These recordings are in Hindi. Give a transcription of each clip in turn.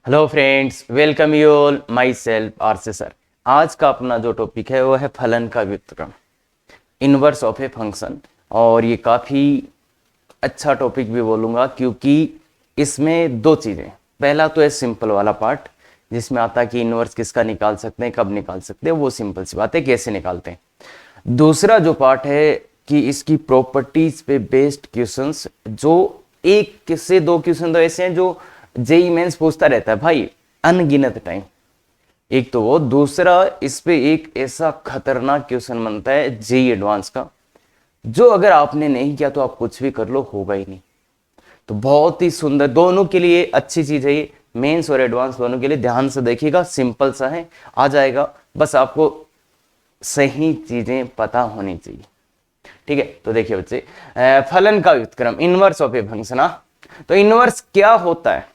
Hello friends, welcome you all my self आरसे सर। आज का अपना जो टॉपिक है वो है फलन का व्युत्क्रम, इनवर्स ऑफ ए फंक्शन। और ये काफ़ी अच्छा टॉपिक भी बोलूँगा क्योंकि इसमें दो चीज़ें। पहला तो है सिंपल वाला पार्ट जिसमें आता है कि इनवर्स किसका निकाल सकते हैं, कब निकाल सकते हैं, वो सिंपल सी बात है, कैसे निकालते हैं। दूसरा जो पार्ट है कि इसकी प्रॉपर्टीज पे बेस्ड क्वेश्चंस, जो एक से दो क्वेश्चन तो ऐसे हैं जो जेई मेंस पूछता रहता है भाई अनगिनत टाइम। एक तो वो, दूसरा इस पे एक ऐसा खतरनाक क्वेश्चन बनता है जेई एडवांस का, जो अगर आपने नहीं किया तो आप कुछ भी कर लो होगा ही नहीं। तो बहुत ही सुंदर, दोनों के लिए अच्छी चीज है ये, मेंस और एडवांस दोनों के लिए। ध्यान से देखिएगा, सिंपल सा है, आ जाएगा, बस आपको सही चीजें पता होनी चाहिए। ठीक है, तो देखिए बच्चे, फलन का व्युत्क्रम, इनवर्स ऑफ ए फंक्शन। तो इनवर्स क्या होता है,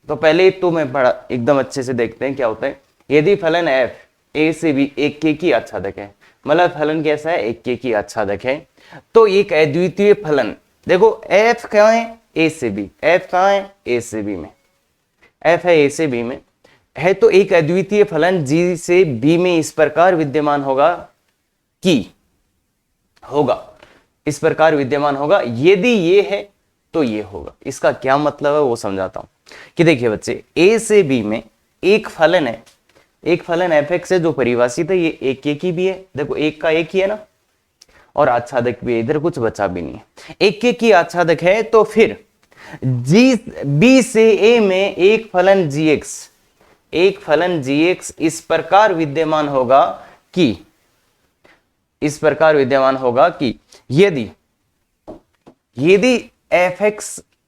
तो पहले तो मैं बड़ा एकदम अच्छे से देखते हैं क्या होता है। यदि फलन f a से b एक के की आच्छादक है, मतलब फलन कैसा है, एक के की आच्छादक है, तो एक अद्वितीय फलन, देखो f कहाँ है, a से b, f कहाँ है, a से b में, f है a से b में है, तो एक अद्वितीय फलन g से b में इस प्रकार विद्यमान होगा कि इस प्रकार विद्यमान होगा, यदि ये है तो ये होगा। इसका क्या मतलब है वो समझाता हूं कि देखिए बच्चे, a से b में एक फलन है, एक फलन f(x) है जो परिभाषित है, ये एक की भी है, देखो एक का एक ही है ना, और आच्छादक भी है, इधर कुछ बचा भी नहीं है, एक की आच्छादक है। तो फिर b से a में एक फलन gx इस प्रकार विद्यमान होगा कि यदि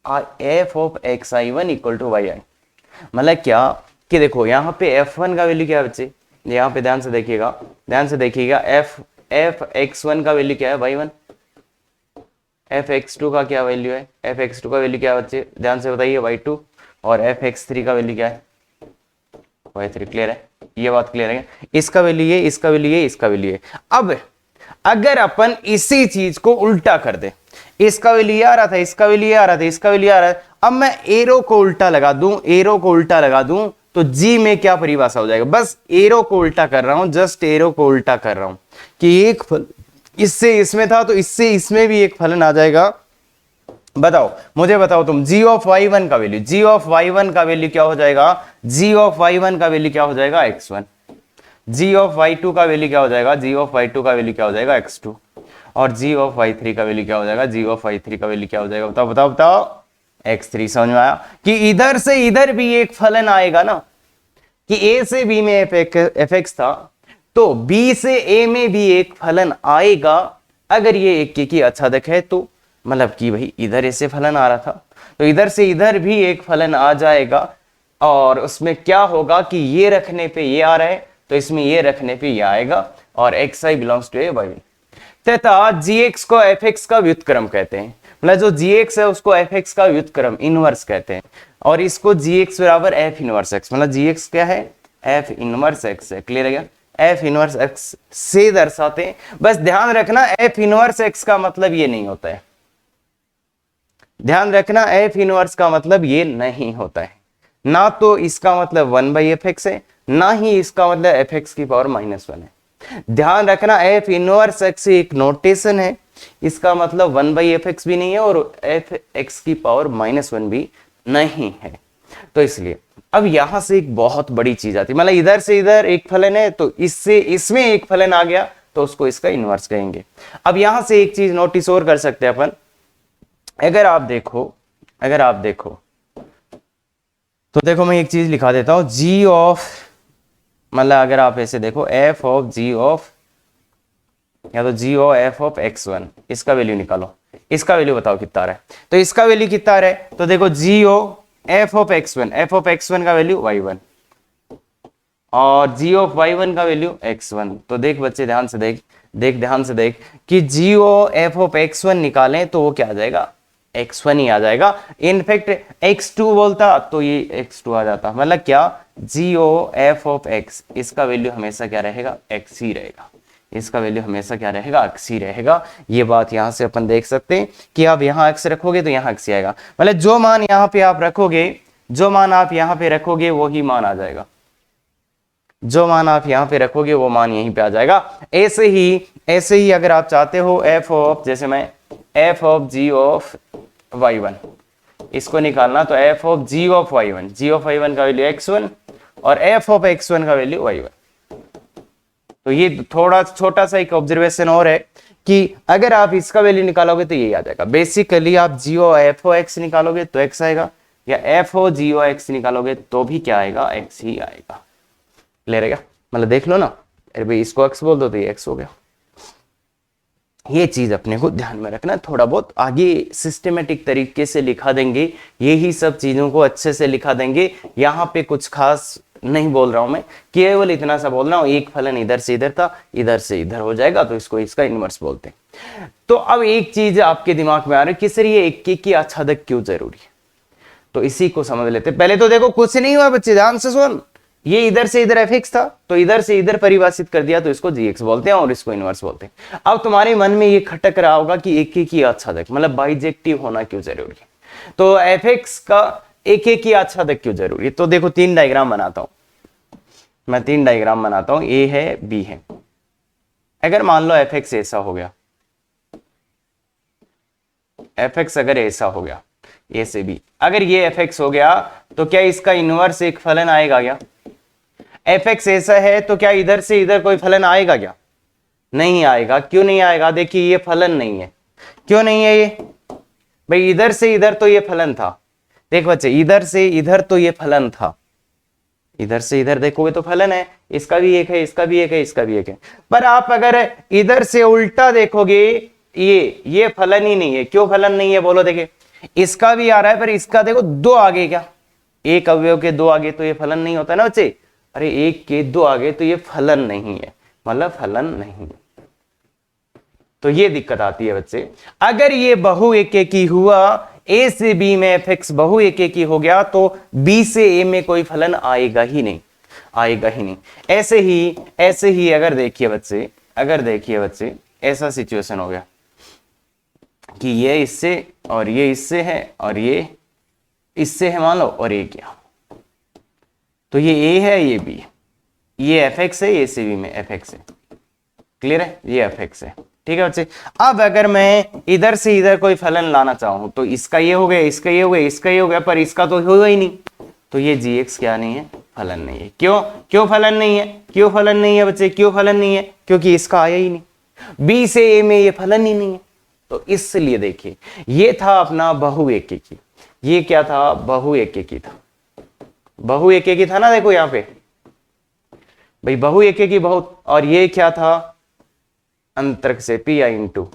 f of xi1 equal to yi, मतलब क्या कि देखो यहां पे f1 का वैल्यू क्या है बच्चे, यहां पे ध्यान से देखिएगा, f x1 का वैल्यू क्या है, y1, f x2 का क्या वैल्यू है, f x2 का वैल्यू क्या है बच्चे, ध्यान से बताइए, y2, और f x3 का वैल्यू क्या है, y3। क्लियर है, ये बात क्लियर है। इसका वैल्यू ये, इसका वैल्यू ये, इसका वैल्यू ये। अब अगर अपन इसी चीज को उल्टा कर दे, इसका वैल्यू ये आ रहा था, इसका वैल्यू ये आ रहा था, इसका वैल्यू आ रहा है, अब मैं एरो को उल्टा लगा दूं, तो जी में क्या परिभाषा हो जाएगा, बस एरो को उल्टा कर रहा हूं, जस्ट एरो को उल्टा कर रहा हूं कि एक फल इससे इसमें था तो इससे इसमें भी एक फलन आ जाएगा। बताओ, मुझे बताओ तुम, g ऑफ y1 का वैल्यू, क्या हो जाएगा, g ऑफ y1 का वैल्यू क्या हो जाएगा, x1, g ऑफ y2 का वैल्यू क्या हो जाएगा, x2, और g ऑफ y3 का वैल्यू क्या हो जाएगा, बताओ, x3। समझ में आया कि इधर से इधर भी एक फलन आएगा ना, कि a से b में fx था, तो b से a में भी एक फलन आएगा अगर ये एक की आच्छादक है, तो मतलब कि भाई इधर ऐसे फलन आ रहा था तो इधर से इधर भी एक फलन आ जाएगा, और उसमें क्या होगा कि ये रखने पे ये आ रहा है तो इसमें ये रखने पे ये आएगा, और xi belongs to A y तथा gx को fx का व्युत्क्रम कहते हैं, मतलब जो gx है उसको fx का व्युत्क्रम, इनवर्स कहते हैं, और इसको gx बराबर f इनवर्स x, मतलब gx क्या है, f इनवर्स x है। क्लियर है क्या, f इनवर्स x से दर्शाते हैं। बस ध्यान रखना, f इनवर्स x का मतलब ये नहीं होता है, ध्यान रखना, f इनवर्स का मतलब ये नहीं होता है, ना तो इसका मतलब 1/fx है, ना ही इसका मतलब fx की पावर -1 है। ध्यान रखना, f इनवर्स x एक नोटेशन है, इसका मतलब 1/fx भी नहीं है और fx की पावर -1 भी नहीं है। तो इसलिए अब यहां से एक बहुत बड़ी चीज आती है, मतलब इधर से इधर एक फलन है तो इससे इसमें एक फलन आ गया तो उसको इसका इनवर्स कहेंगे। अब यहां से एक चीज नोटिस और कर सकते हैं अपन, अगर आप देखो तो देखो, मैं एक चीज लिखा देता हूं, g ऑफ, मतलब अगर आप ऐसे देखो, f ऑफ g ऑफ, या तो g of f of x1, इसका वैल्यू निकालो, इसका वैल्यू बताओ कितना आ रहा है, तो इसका वैल्यू कितना आ रहा है, तो देखो g of f of x1 का वैल्यू y1, और g ऑफ y1 का वैल्यू x1। तो देख बच्चे, ध्यान से देख कि g of f of x1 निकालें तो वो क्या आ जाएगा, x1 ही आ जाएगा। इनफैक्ट x2 बोलता तो ये x2 आ जाता, मतलब क्या, g of f of x, इसका वैल्यू हमेशा क्या रहेगा, x ही रहेगा, इसका वैल्यू हमेशा क्या रहेगा, x ही रहेगा। ये बात यहां से अपन देख सकते हैं कि आप यहां x रखोगे तो यहां x ही आएगा, मतलब जो मान यहां पे आप रखोगे जो मान आप यहां पे रखोगे वही मान आ जाएगा, जो मान आप यहां पे रखोगे वो मान यहीं पे आ जाएगा। ऐसे ही अगर आप चाहते हो एफ ऑफ, जैसे मैं F of G of y1 इसको निकालना, तो F of G of y1, G of y1 का वैल्यू x1 और एफ ऑफ x1 का वैल्यू y1। तो ये थोड़ा छोटा सा एक ऑब्जर्वेशन और है कि अगर आप इसका वैल्यू निकालोगे तो यही आ जाएगा। बेसिकली आप जी ओ एफ ओ एक्स निकालोगे तो x आएगा, या एफ ओ जी ओ एक्स निकालोगे तो भी क्या आएगा, x ही आएगा। क्लियर है क्या? मतलब देख लो ना, अरे भाई इसको x बोल दो तो ये x हो गया। ये चीज अपने को ध्यान में रखना, थोड़ा बहुत आगे सिस्टमेटिक तरीके से लिखा देंगे, यही सब चीजों को अच्छे से लिखा देंगे। यहाँ पे कुछ खास नहीं बोल रहा हूं मैं, केवल इतना सा बोल रहा हूं, एक फलन इधर से इधर था, इधर से इधर हो जाएगा तो इसको इसका इनवर्स बोलते हैं। तो अब एक चीज आपके दिमाग में आ रही है कि सर ये एक की आच्छादक क्यों जरूरी है, तो इसी को समझ लेते। पहले तो देखो कुछ नहीं हुआ बच्चे, ध्यान से सुन, ये इधर से इधर fx था तो इधर से इधर परिभाषित कर दिया तो इसको gx बोलते हैं और इसको इनवर्स बोलते हैं। अब तुम्हारे मन में ये खटक रहा होगा कि एक की आच्छादक मतलब बाइजेक्टिव होना क्यों जरूरी है, तो fx का एक की आच्छादक क्यों जरूरी है। तो देखो तीन डायग्राम बनाता हूं मैं, तीन डायग्राम बनाता हूं, a है b है। अगर मान लो fx ऐसा हो गया, fx अगर ऐसा हो गया a से b, अगर ये fx हो गया तो क्या इसका इनवर्स एक फलन आएगा क्या? fx ऐसा है तो क्या इधर से इधर कोई फलन आएगा क्या? नहीं आएगा। क्यों नहीं आएगा? देखिए ये फलन नहीं है। क्यों नहीं है ये भाई? इधर से इधर तो ये फलन था, देख बच्चे इधर से इधर तो ये फलन था, इधर से इधर देखोगे तो फलन है, इसका भी एक है, इसका भी एक है, इसका भी एक है। पर आप अगर इधर से उल्टा देखोगे ये फलन ही नहीं है। क्यों फलन नहीं है बोलो? देखिए इसका भी आ रहा है पर इसका देखो दो आगे, क्या एक अवयव के दो आगे तो ये फलन नहीं होता ना बच्चे, अरे एक के दो आगे तो ये फलन नहीं है, मतलब फलन नहीं है। तो ये दिक्कत आती है बच्चे। अगर ये बहु एकेकी हुआ, a से b में fx बहु एकेकी हो गया तो b से a में कोई फलन आएगा ही नहीं, आएगा ही नहीं। ऐसे ही अगर देखिए बच्चे ऐसा सिचुएशन हो गया कि ये इससे और ये इससे है और ये इससे है मान लो, और ये क्या, तो ये a है ये b, ये fx है, ये से b में fx है। क्लियर है? ये fx है। ठीक है बच्चे। अब अगर मैं इधर से इधर कोई फलन लाना चाहूं तो इसका ये हो गया, इसका ये हो गया, इसका ये हो गया, पर इसका तो होगा ही नहीं, तो ये gx क्या नहीं है, फलन नहीं है। क्यों फलन नहीं है? क्यों फलन नहीं है बच्चे? क्यों फलन नहीं है? क्योंकि इसका आया ही नहीं, b से a में ये फलन ही नहीं है। तो इसलिए देखिए ये था अपना बहु एकेकी, ये क्या था, बहु एकेकी था, बहु एकेकी था ना। देखो यहां पे भाई बहु एकेकी बहुत, और ये क्या था, अंतरक से pi/2।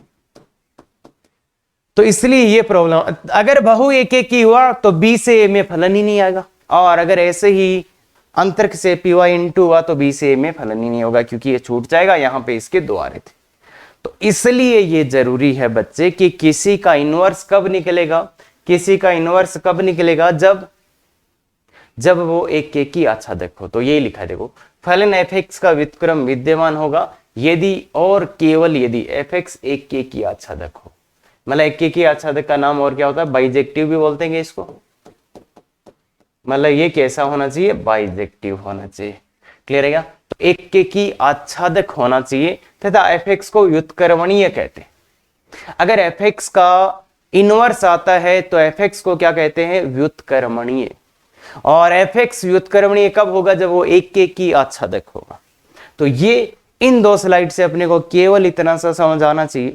तो इसलिए ये प्रॉब्लम, अगर बहु एकेकी हुआ तो b से a में फलन ही नहीं आएगा, और अगर ऐसे ही अंतरक से py/2 हुआ तो b से a में फलन ही नहीं होगा, क्योंकि ये छूट जाएगा, यहां पे इसके दो आ रहे थे। तो इसलिए ये जरूरी है बच्चे कि किसी का इनवर्स कब निकलेगा, किसी का इनवर्स कब निकलेगा, जब वो एकेकी आच्छादक हो। तो यही लिखा है देखो, फलन fx का व्युत्क्रम विद्यमान होगा यदि और केवल यदि fx एकेकी आच्छादक हो। मतलब एकेकी आच्छादक का नाम और क्या होता है, बाइजेक्टिव भी बोलते हैं इसको। मतलब ये कैसा होना चाहिए, बाइजेक्टिव होना चाहिए। क्लियर है क्या? तो एकेकी आच्छादक होना चाहिए तथा fx को व्युत्क्रमणीय कहते हैं। अगर fx का इनवर्स आता है तो fx को क्या कहते हैं, व्युत्क्रमणीय। और fx व्युत्क्रमणीय कब होगा, जब वो एकेकी आच्छादक होगा। तो ये इन दो स्लाइड से अपने को केवल इतना सा समझ आना चाहिए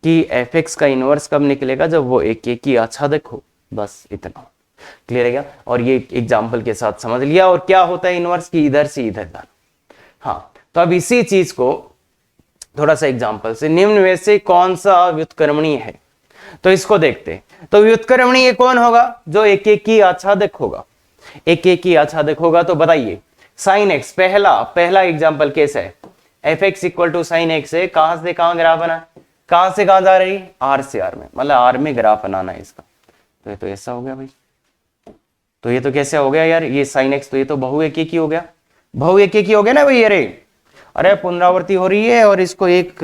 कि fx का इनवर्स कब निकलेगा, जब वो एकेकी आच्छादक हो, बस इतना। क्लियर है क्या? और ये एग्जाम्पल के साथ समझ लिया। और क्या होता है इनवर्स की, इधर से इधर जाना। हाँ, तो अब इसी चीज को थोड़ा सा एग्जाम्पल से, निम्न में से कौन सा व्युत्क्रमणीय है, तो इसको देखते हैं। तो व्युत्क्रमणीय कौन होगा, जो एकेकी आच्छादक होगा। एकेकी आच्छादक होगा तो बताइए, साइन एक्स, पहला एग्जाम्पल कैसा है, fx equal to sine x है। कहां से कहां ग्राफ बना, कहां से कहां जा रही, r से r में, मतलब r में ग्राफ बनाना है इसका। तो ये तो ऐसा हो गया भाई, तो ये तो कैसे हो गया यार, ये साइन एक्स, तो ये तो बहु एकेकी हो गया, बहु एकेकी हो गया ना भाई। अरे पुनरावृत्ति हो रही है और इसको एक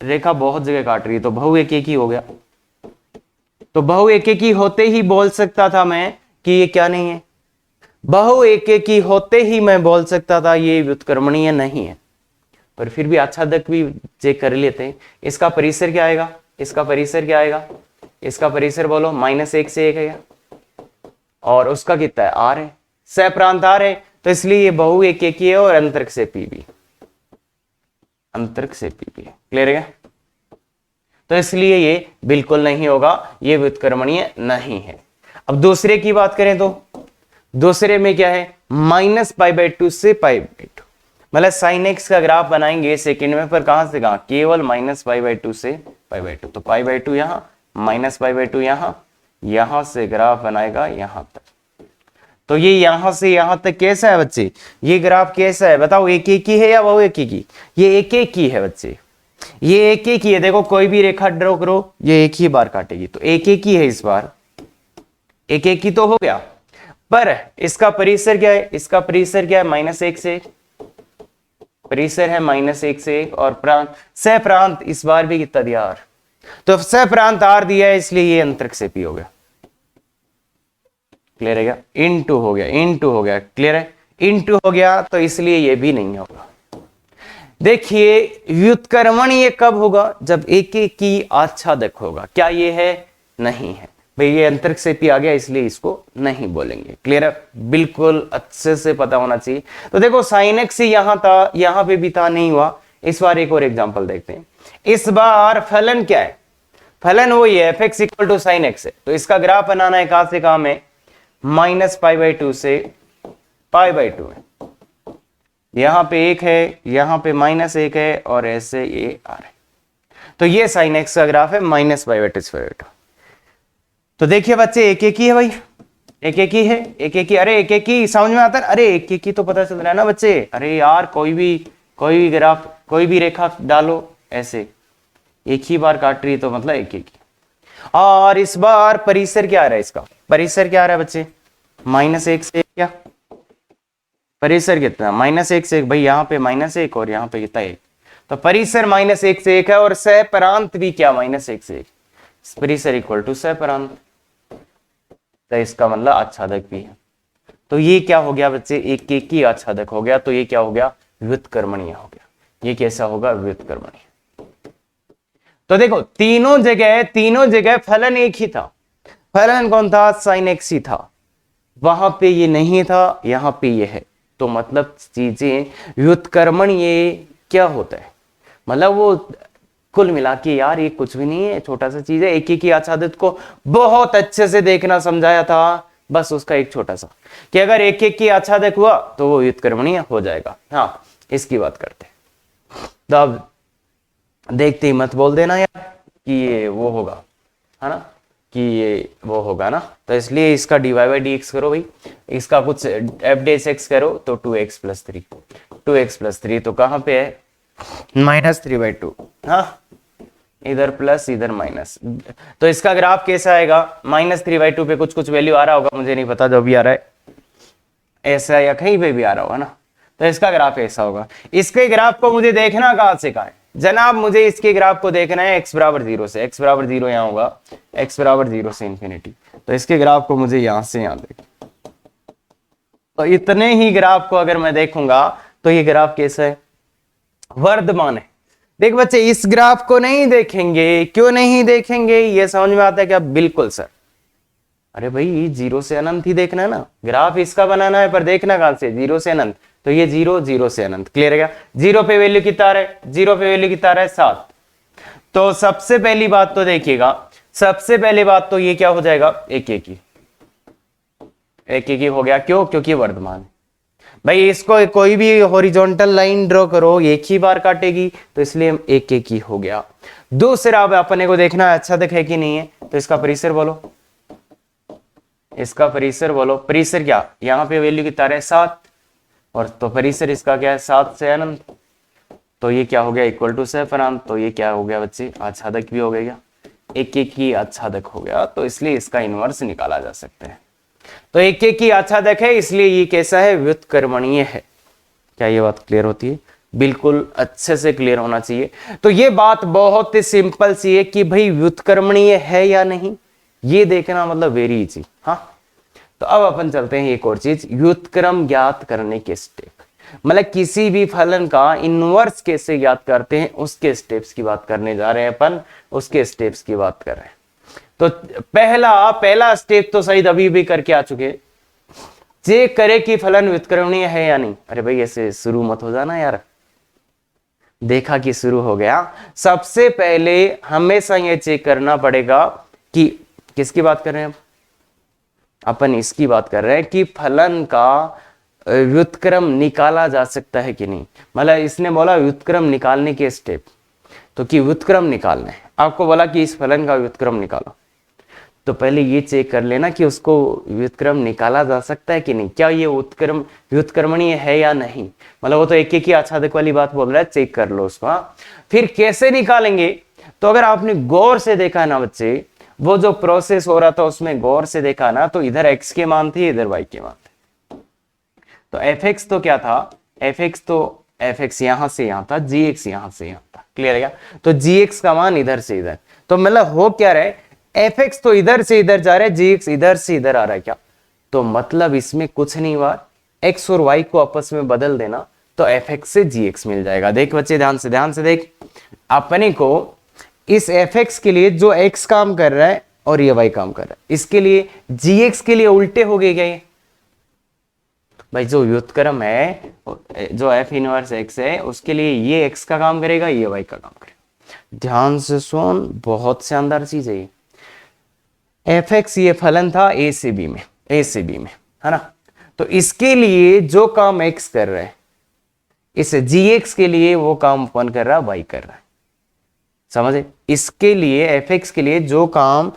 रेखा बहुत जगह काट रही है, तो बहु एकेकी हो गया। तो बहु एकेकी होते ही बोल सकता था मैं कि ये क्या नहीं है, बहु एकेकी होते ही मैं बोल सकता था ये व्युत्क्रमणीय नहीं है, पर फिर भी आच्छादक भी चेक कर लेते हैं। इसका परिसर क्या आएगा, इसका परिसर क्या आएगा, इसका परिसर बोलो -1 से 1 है, और उसका कितना है, आर है, सप्रांत आर है, तो इसलिए ये बहु एकेकी है और अंतरिक से पी भी, अंतरिक से पी भी, क्लियर है। तो इसलिए ये बिल्कुल नहीं होगा, ये व्युत्क्रमणीय नहीं है। अब दूसरे की बात करें तो दूसरे में क्या है, -π/2 से π/2, मतलब sin x का ग्राफ बनाएंगे सेकंड में, पर कहां से कहां, केवल -π/2 से π/2, तो π/2 यहां, -π/2 यहां से ग्राफ बनाएगा यहां तक। तो ये यहां से यहां तक कैसा है बच्चे, ये ग्राफ कैसा है बताओ, एक एक ही है या बहु एक ही, ये एक एक ही है बच्चे, ये एक एक ही है। देखो कोई भी रेखा ड्रॉ करो, ये एक ही बार काटेगी, तो एक एक ही है, इस बार एक एक ही तो हो गया, पर इसका परिसर क्या है, इसका परिसर क्या है, -1 से 1, परिसर है -1 से 1, और प्रांत सप्रांत इस बार भी कितना दिया, आर, तो सप्रांत आर दिया है, इसलिए ये अंतरिक से पी हो गया, क्लियर है क्या, इनटू हो गया, इनटू हो गया, क्लियर है, इनटू हो गया, तो इसलिए ये भी नहीं होगा। देखिए व्युत्क्रमण ये कब होगा, जब एक एक की आच्छादक होगा, क्या ये है, नहीं है भाई, ये अंतरिक से पी आ गया, इसलिए इसको नहीं बोलेंगे, क्लियर है, बिल्कुल अच्छे से पता होना चाहिए। तो देखो sin x यहां था, यहां पे भी था, नहीं हुआ। इस बार एक और एग्जांपल देखते हैं। इस बार फलन क्या है, फलन वही है, fx = sin x है, तो इसका ग्राफ बनाना है, कहां से कहां में, -π/2 से π/2 है, यहां पे 1 है, यहां पे -1 है, और ऐसे ये आ रहा है, तो ये sin x का ग्राफ है -π/2 से π/2। तो देखिए बच्चे एक एक ही है भाई, एक एक ही है, एक एक ही, अरे एक एक ही समझ में आता है, अरे एक एक ही तो पता चल रहा है ना बच्चे, अरे यार कोई भी ग्राफ, कोई भी रेखा डालो ऐसे, एक ही बार काट रही है, तो मतलब एक एक ही। और इस बार परिसर क्या आ रहा है, इसका परिसर क्या आ रहा है बच्चे, -1 से 1, क्या परिसर कितना, -1 से 1 भाई, यहाँ पे -1 और यहाँ पे कितना 1, तो परिसर -1 से 1 है, और सप्रांत भी क्या, -1 से 1, परिसर = सप्रांत, तो इसका मतलब आच्छादक भी है। तो ये क्या हो गया बच्चे, एक एक ही आच्छादक हो गया, तो ये क्या हो गया, व्युत्क्रमणीय हो गया। ये कैसा होगा, व्युत्क्रमणीय। तो देखो तीनों जगह फलन एक ही था, फलन कौन था, sin x ही था, वहां पे ये नहीं था, यहां पे ये है, तो मतलब चीजें व्युत्क्रमणीय क्या होता है, मतलब वो कुल मिला के यार ये कुछ भी नहीं है, छोटा सा चीज है, एक एक ही आच्छादित को बहुत अच्छे से देखना समझाया था, बस उसका एक छोटा सा, कि अगर एक एक की आच्छादक हुआ तो वो व्युत्क्रमणीय हो जाएगा। हाँ इसकी बात करते हैं, तो अब देखते ही मत बोल देना यार कि ये वो होगा, है ना, कि ये वो होगा ना, तो इसलिए इसका dy/dx करो भाई, इसका कुछ f(x) करो तो 2x + 3, 2x + 3 तो कहां पे है, -3/2, हाँ इधर प्लस इधर माइनस, तो इसका ग्राफ कैसा आएगा, -3/2 पे कुछ वैल्यू आ रहा होगा, मुझे नहीं पता, जो भी आ रहा है ऐसा या कहीं पे भी आ रहा होगा ना, तो इसका ग्राफ ऐसा होगा। इसके ग्राफ को मुझे देखना कहां से कहां है जनाब, मुझे इसके ग्राफ को देखना है x = 0 से, x = 0 यहाँ होगा, x = 0 से ∞, तो इसके ग्राफ को मुझे यहां से यहां देखना, तो इतने ही ग्राफ को अगर मैं देखूंगा तो ये ग्राफ कैसा है, वर्धमान है। देख बच्चे इस ग्राफ को नहीं देखेंगे, क्यों नहीं देखेंगे, ये समझ में आता है क्या, बिल्कुल सर, अरे भाई 0 से अनंत ही देखना है ना, ग्राफ इसका बनाना है, पर देखना कहां से, 0 से अनंत, तो ये 0 0 से अनंत, क्लियर है क्या, 0 पे वैल्यू कितना आ रहा है, 0 पे वैल्यू कितना आ रहा है, 7, तो सबसे पहली बात तो देखिएगा, सबसे पहली बात तो ये क्या हो जाएगा, एक एक ही हो गया, क्यों, क्योंकि वर्धमान है भाई, इसको कोई भी हॉरिजॉन्टल लाइन ड्रॉ करो एक ही बार काटेगी, तो इसलिए एक एक ही हो गया। दूसरा अब अपने को देखना है आच्छादक है कि नहीं है, तो इसका परिसर बोलो, इसका परिसर बोलो, परिसर क्या, यहाँ पे वैल्यू कितना है 7, और तो परिसर इसका क्या है 7 से अनंत, तो ये क्या हो गया, = सप्रांत, तो ये क्या हो गया बच्चे, आच्छादक भी हो गया, एक एक ही आच्छादक हो गया, तो इसलिए इसका इनवर्स निकाला जा सकता है, तो एक एक ही आच्छादक है, इसलिए ये कैसा है, व्युत्क्रमणीय है। क्या ये बात क्लियर होती है, बिल्कुल अच्छे से क्लियर होना चाहिए। तो ये बात बहुत ही सिंपल सी है कि भाई व्युत्क्रमणीय है या नहीं, ये देखना मतलब वेरी इजी। हाँ तो अब अपन चलते हैं एक और चीज, व्युत्क्रम ज्ञात करने के स्टेप। मतलब किसी भी फलन का इनवर्स कैसे ज्ञात करते हैं उसके स्टेप्स की बात करने जा रहे हैं अपन, उसके स्टेप्स की बात कर रहे हैं। तो पहला स्टेप तो शायद अभी भी करके आ चुके, चेक करे कि फलन व्युत्क्रमणीय है या नहीं। अरे भाई ऐसे शुरू मत हो जाना यार, देखा कि शुरू हो गया। सबसे पहले हमेशा ये चेक करना पड़ेगा कि किसकी बात कर रहे हैं अपन इसकी बात कर रहे हैं कि फलन का व्युत्क्रम निकाला जा सकता है कि नहीं। मतलब इसने बोला व्युत्क्रम निकालने के स्टेप, तो कि व्युत्क्रम निकालना है, आपको बोला कि इस फलन का व्युत्क्रम निकालो, तो पहले ये चेक कर लेना कि उसको व्युत्क्रम निकाला जा सकता है कि नहीं, क्या ये व्युत्क्रमणीय है या नहीं। मतलब वो तो एक एक ही आच्छादक वाली बात बोल रहा है, चेक कर लो उसको। फिर कैसे निकालेंगे, तो अगर आपने गौर से देखा ना बच्चे, वो जो प्रोसेस हो रहा था उसमें गौर से देखा ना, तो इधर x के मान थे, इधर y के मान थे। तो fx तो क्या था, fx यहां से यहां था, gx यहां से यहां था, क्लियर है क्या। तो gx का मान इधर से इधर, तो मतलब हो क्या रहा है, fx तो इधर से इधर जा रहा है, gx इधर से इधर आ रहा है क्या। तो मतलब इसमें कुछ नहीं हुआ, x और y को आपस में बदल देना, तो fx से gx मिल जाएगा। देख बच्चे ध्यान से देख, अपने को इस fx के लिए जो x काम कर रहा है और ये y काम कर रहा है, इसके लिए gx के लिए उल्टे हो गए क्या ये भाई। जो व्युत्क्रम है, जो f इनवर्स x है, उसके लिए ये x का काम करेगा, ये y का काम करेगा। ध्यान से सुन, बहुत शानदार चीज है ये। fx ये फलन था a से b में, है ना। तो इसके लिए जो काम x कर रहा है, इस gx के लिए वो काम कौन कर रहा है, y कर रहा है। समझे, इसके लिए fx के लिए जो काम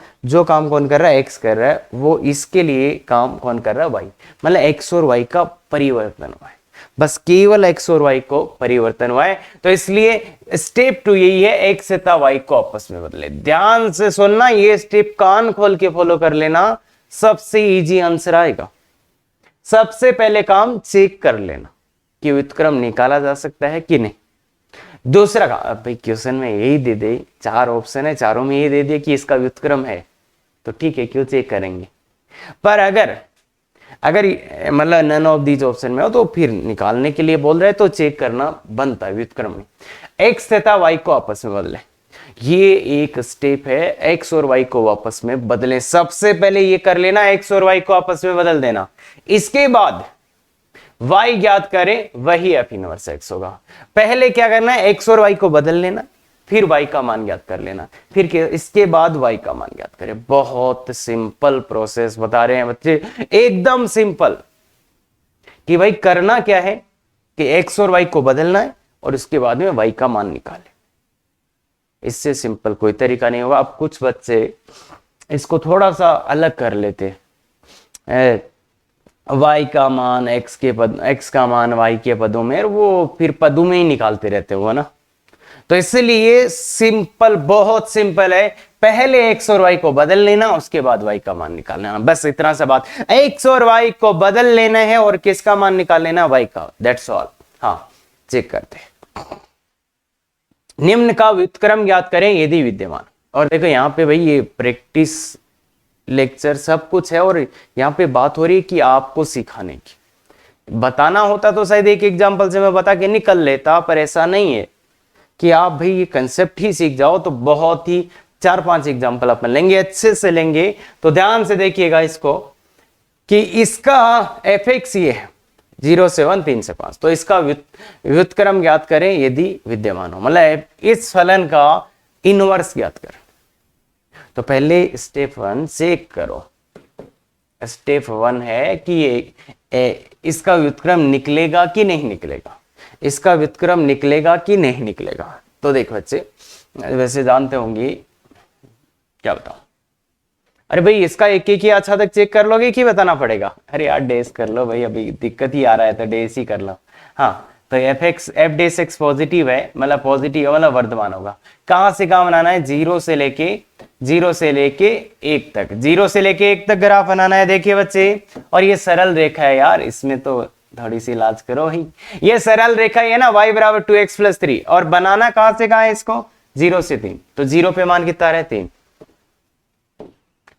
कौन कर रहा है, x कर रहा है, वो इसके लिए काम कौन कर रहा है, y। मतलब x और y का परिवर्तन हुआ है, बस केवल x और y को परिवर्तन हुआ है। तो इसलिए स्टेप 2 यही है, x तथा y को आपस में बदले। ध्यान से सुनना, ये स्टेप कान खोल के फॉलो कर लेना, सबसे इजी आंसर आएगा। सबसे पहले काम चेक कर लेना कि व्युत्क्रम निकाला जा सकता है कि नहीं। दूसरा का भाई क्वेश्चन में यही दे दे, 4 ऑप्शन है, चारों में यही दे दे कि इसका व्युत्क्रम है, तो ठीक है, क्यों चेक करेंगे। पर अगर मतलब नन ऑफ दीज ऑप्शन में हो, तो फिर निकालने के लिए बोल रहे हैं, तो चेक करना बनता है व्युत्क्रम में। x तथा y को आपस में बदले, ये एक स्टेप है, x और y को आपस में बदले। सबसे पहले ये कर लेना, x और y को आपस में बदल देना। इसके बाद y ज्ञात करें, वही f इनवर्स x होगा। पहले क्या करना है, x और y को बदल लेना, फिर y का मान ज्ञात कर लेना, फिर इसके बाद y का मान ज्ञात करें। बहुत सिंपल प्रोसेस बता रहे हैं बच्चे, एकदम सिंपल। कि भाई करना क्या है कि x और y को बदलना है और उसके बाद में y का मान निकाले। इससे सिंपल कोई तरीका नहीं होगा। अब कुछ बच्चे इसको थोड़ा सा अलग कर लेते, y का मान x का मान y के पदों में, और वो फिर पदों में ही निकालते रहते हो ना। तो इसलिए सिंपल, बहुत सिंपल है, पहले x और y को बदल लेना, उसके बाद y का मान निकाल लेना, बस इतना सा बात। x और y को बदल लेना है और किसका मान निकाल लेना, y का, दैट्स ऑल। हाँ, चेक करते हैं। निम्न का व्युत्क्रम ज्ञात करें यदि विद्यमान। और देखो यहाँ पे भाई ये प्रैक्टिस लेक्चर सब कुछ है, और यहाँ पे बात हो रही है कि आपको सिखाने की। बताना होता तो शायद एक एग्जाम्पल से मैं बता के निकल लेता, पर ऐसा नहीं है कि आप भाई ये कंसेप्ट ही सीख जाओ। तो बहुत ही 4-5 एग्जाम्पल अपन लेंगे, अच्छे से लेंगे। तो ध्यान से देखिएगा इसको कि इसका fx ये है 0 से 1, 3 से 5, तो इसका व्युत्क्रम ज्ञात करें यदि विद्यमान हो। मतलब इस फलन का इनवर्स ज्ञात करें। तो पहले स्टेप 1 चेक करो। स्टेप 1 है कि ये इसका व्युत्क्रम निकलेगा कि नहीं निकलेगा, इसका व्युत्क्रम निकलेगा कि नहीं निकलेगा। तो देखो बच्चे, वैसे जानते होंगे, क्या बताऊं, अरे भाई इसका एक एक ही अच्छा तक चेक कर लोगे कि बताना पड़ेगा। अरे यार डेस कर लो भाई, अभी दिक्कत ही आ रहा है तो डेस ही कर लो। हाँ, तो f डेस x पॉजिटिव है, मतलब पॉजिटिव है, मतलब वर्धमान होगा। कहां से कहां बनाना है, 0 से लेके 1 तक, 0 से लेके 1 तक ग्राफ बनाना है। देखिए बच्चे, और ये सरल रेखा है यार, इसमें तो थोड़ी सी इलाज करो ही। ये सरल रेखा है ना, y बराबर 2x + 3, और बनाना कहां से कहां है इसको, 0 से 3। तो 0 पे मान कितना रहे, 3,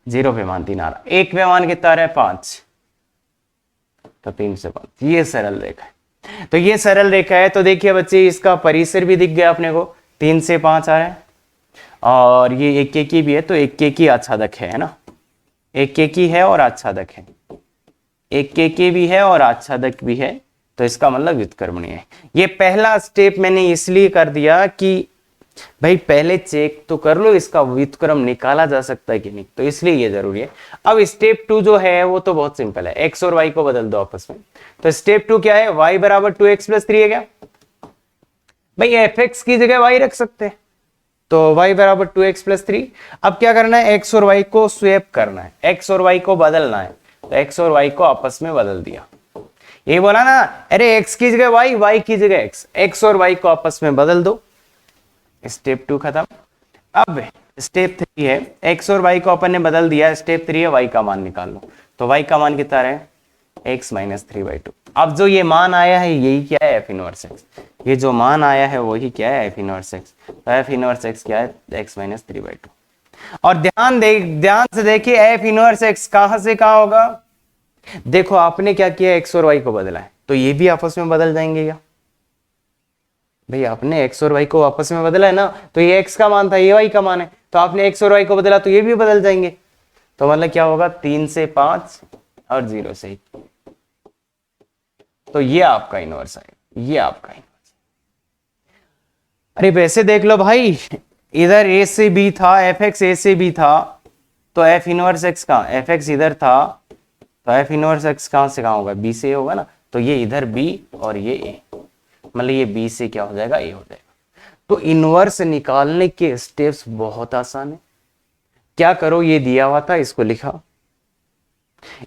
0 पे मान 3 आ रहा, 1 पे मान कितना रहे, 5, तो 3 से 5, ये सरल रेखा है। तो ये सरल रेखा है, तो देखिए बच्चे इसका परिसर भी दिख गया अपने को, 3 से 5 आ रहा है, और ये एक की भी है, तो एक की आच्छादक है ना, एक की है और आच्छादक है, एक की भी है और आच्छादक भी है, तो इसका मतलब व्युत्क्रमणीय है। ये पहला स्टेप मैंने इसलिए कर दिया कि भाई पहले चेक तो कर लो इसका व्युत्क्रम निकाला जा सकता है कि नहीं, तो इसलिए ये जरूरी है। अब स्टेप 2 जो है वो तो बहुत सिंपल है, एक्स और वाई को बदल दो आपस में। तो स्टेप 2 क्या है, y बराबर 2x + 3 है क्या भाई, fx की जगह y रख सकते हैं, तो y बराबर 2x + 3। अब क्या करना है, x और y को स्वैप करना है, x और y को बदलना है, तो x और y को आपस में बदल दिया। ये बोला ना, अरे x की जगह y, y की जगह x, x और y को आपस में बदल दो, स्टेप 2 खत्म। अब स्टेप 3 है, x और y को अपन ने बदल दिया, स्टेप 3 है y का मान निकाल लो, तो y का मान कितना है, x - 3/2। अब जो ये मान आया है यही क्या है, f इनवर्स x, ये जो मान आया है वही क्या है, f इनवर्स x, तो f इनवर्स x क्या है, x - 3/2। और ध्यान से देखिए f इनवर्स x कहां से कहां होगा, देखो आपने क्या किया, x और y को बदला है, तो ये भी आपस में बदल जाएंगे क्या भाई, आपने x और y को आपस में बदला है ना, तो ये x का मान था, ये y का मान है, तो आपने x और y को बदला, तो ये भी बदल जाएंगे, तो मतलब क्या होगा, 3 से 5 और 0 से 1, तो ये आपका इनवर्स आएगा, ये आपका इनवर्स। अरे वैसे देख लो भाई, इधर a से b था, fx a से b था, तो f इनवर्स x का fx इधर था, तो f इनवर्स x कहां से कहां होगा, b से होगा ना, तो ये इधर b और ये a, मतलब ये b से क्या हो जाएगा, a हो जाएगा। तो इनवर्स निकालने के स्टेप्स बहुत आसान है, क्या करो, ये दिया हुआ था इसको लिखा,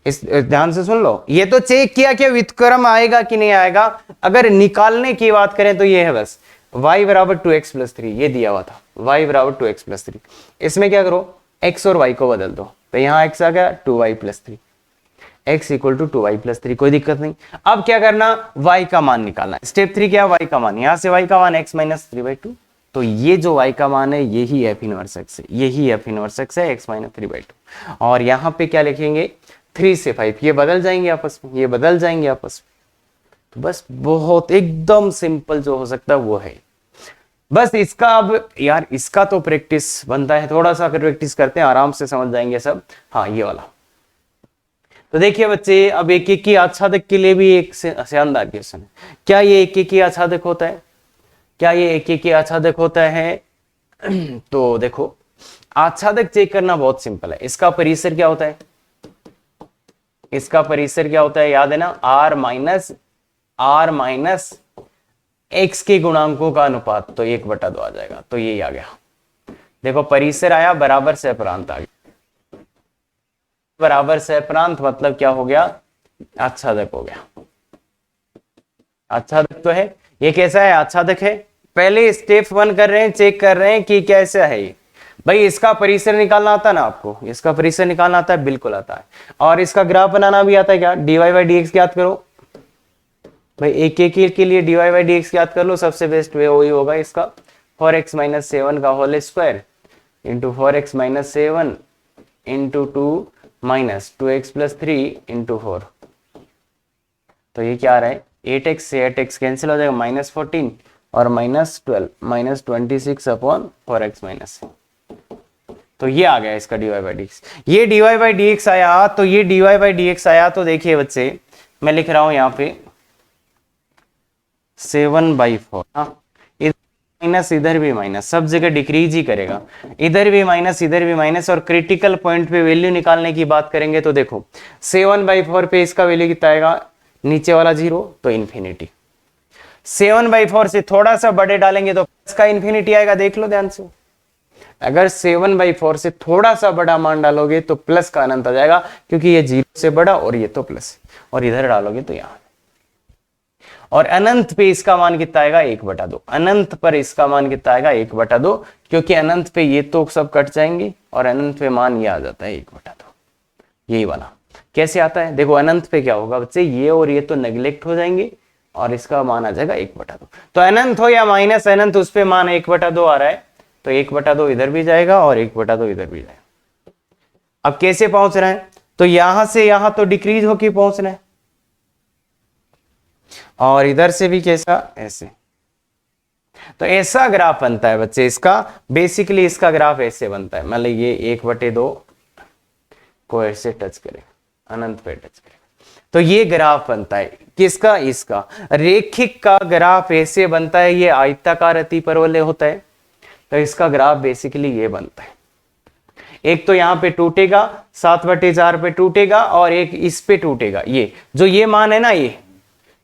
इस ध्यान से सुन लो, ये तो चेक किया कि व्युत्क्रम आएगा कि नहीं आएगा। अगर निकालने की बात करें तो ये है बस y बराबर 2x + 3, ये दिया हुआ था y बराबर 2x + 3, इसमें क्या करो, x और y को बदल दो, तो यहां x आ गया 2y + 3, x = 2y + 3, कोई दिक्कत नहीं। अब क्या करना, y का मान निकालना, स्टेप 3 क्या, y का मान, यहां से y का मान x - 3/2, तो ये जो y का मान है यही f इनवर्स x है, यही f इनवर्स x है, x - 3/2। और यहां पे क्या लिखेंगे, 3 से 5, ये बदल जाएंगे आपस में, ये बदल जाएंगे आपस में, तो बस बहुत एकदम सिंपल जो हो सकता है वो है। बस इसका अब यार इसका तो प्रैक्टिस बनता है, थोड़ा सा प्रैक्टिस करते हैं, आराम से समझ जाएंगे सब। हाँ ये वाला, तो देखिए बच्चे, अब एक की आच्छादक के लिए भी एक शानदार क्वेश्चन है, क्या ये एक की आच्छादक होता है, क्या ये एक की आच्छादक होता है तो देखो, आच्छादक चेक करना बहुत सिंपल है, इसका परिसर क्या होता है, इसका परिसर क्या होता है, याद है ना, r माइनस x के गुणांकों का अनुपात, तो 1/2 आ जाएगा, तो यही आ गया। देखो परिसर आया, बराबर सह प्रांत आ गया, बराबर सह प्रांत मतलब क्या हो गया, आच्छादक हो गया, आच्छादक तो है, ये कैसा है, आच्छादक है। पहले स्टेप 1 कर रहे हैं, चेक कर रहे हैं कि कैसा है ये, भाई इसका परिसर निकालना आता है ना आपको, इसका परिसर निकालना आता है, बिल्कुल आता है, और इसका ग्राफ बनाना भी आता है, क्या dy/dx याद करो भाई, एक के लिए dy/dx याद कर लो, सबसे बेस्ट वे वही होगा इसका, 4x - 7 का whole square into 4x - 7 into 2 minus 2x + 3 into 4, तो ये क्या आ रहा है, 8x से 8x कैंसिल हो जाएगा, -14 और -12 -26/4x - तो ये आ गया इसका dy/dx। ये dy/dx आया, तो ये dy/dx आया, तो देखिए बच्चे मैं लिख रहा हूं यहाँ पे 7/4, हाँ माइनस, इधर भी माइनस, सब जगह डिक्रीज ही करेगा, इधर भी माइनस, इधर भी माइनस, और क्रिटिकल पॉइंट पे वैल्यू निकालने की बात करेंगे तो देखो 7/4 पे इसका वैल्यू कितना आएगा, नीचे वाला 0 तो इन्फिनिटी, 7/4 से थोड़ा सा बड़े डालेंगे तो इसका इन्फिनिटी आएगा, देख लो ध्यान से, अगर 7/4 से थोड़ा सा बड़ा मान डालोगे तो प्लस का अनंत आ जाएगा, क्योंकि ये 0 से बड़ा और ये तो प्लस, और इधर डालोगे तो यहां, और अनंत पे इसका मान कितना आएगा, 1/2, अनंत पर इसका मान कितना आएगा, 1/2, क्योंकि अनंत पे ये तो सब कट जाएंगे और अनंत पे मान ये आ जाता है 1/2, यही वाला। कैसे आता है, देखो अनंत पे क्या होगा बच्चे, ये और ये तो नेग्लेक्ट हो जाएंगे और इसका मान आ जाएगा 1/2, तो अनंत हो या माइनस अनंत उस पे मान 1/2 आ रहा है, तो 1/2 इधर भी जाएगा और 1/2 इधर भी जाएगा। अब कैसे पहुंच रहे हैं, तो यहां से यहां तो डिक्रीज होके पहुंचना है, और इधर से भी कैसा, ऐसे। तो ऐसा ग्राफ बनता है बच्चे इसका, बेसिकली इसका ग्राफ ऐसे बनता है, मतलब ये 1/2 को ऐसे टच करेगा, अनंत पे टच करेगा, तो ये ग्राफ बनता है किसका, इसका। रेखिक का ग्राफ ऐसे बनता है, ये आयताकार अतिपरवलय होता है, तो इसका ग्राफ बेसिकली ये बनता है। एक तो यहां पे टूटेगा 7/4 पे टूटेगा, और एक इस पे टूटेगा, ये जो ये मान है ना, ये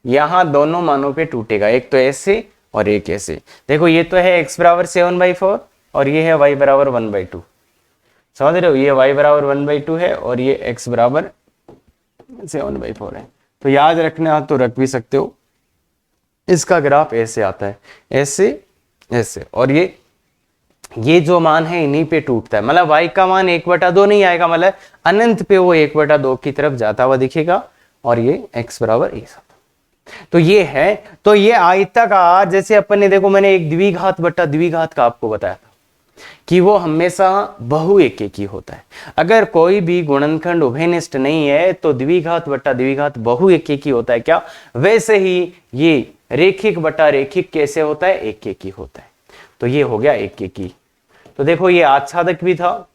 यहां दोनों मानों पे टूटेगा, एक तो ऐसे और एक ऐसे। देखो ये तो है x बराबर 7/4 और ये है y बराबर 1/2, समझ रहे हो, ये y बराबर 1/2 है और ये x बराबर 7/4 है। तो याद रखना तो रख भी सकते हो, इसका ग्राफ ऐसे आता है, ऐसे ऐसे, और ये जो मान है इन्हीं पे टूटता है, मतलब y का मान 1/2 नहीं आएगा, मतलब अनंत पे वो 1/2 की तरफ जाता हुआ दिखेगा, और ये x बराबर ऐसा। तो ये है, तो ये आयताकार, जैसे अपन ने देखो मैंने एक द्विघात बट्टा द्विघात का आपको बताया था कि वो हमेशा बहुएकेकी होता है। अगर कोई भी गुणनखंड उभयनिष्ठ नहीं है तो द्विघात बट्टा द्विघात बहुएकेकी होता है क्या, वैसे ही ये रेखिक बट्टा रेखिक कैसे होता है, एकेकी होता है। तो ये हो गया एकेकी। तो देखो ये आच्छादक भी था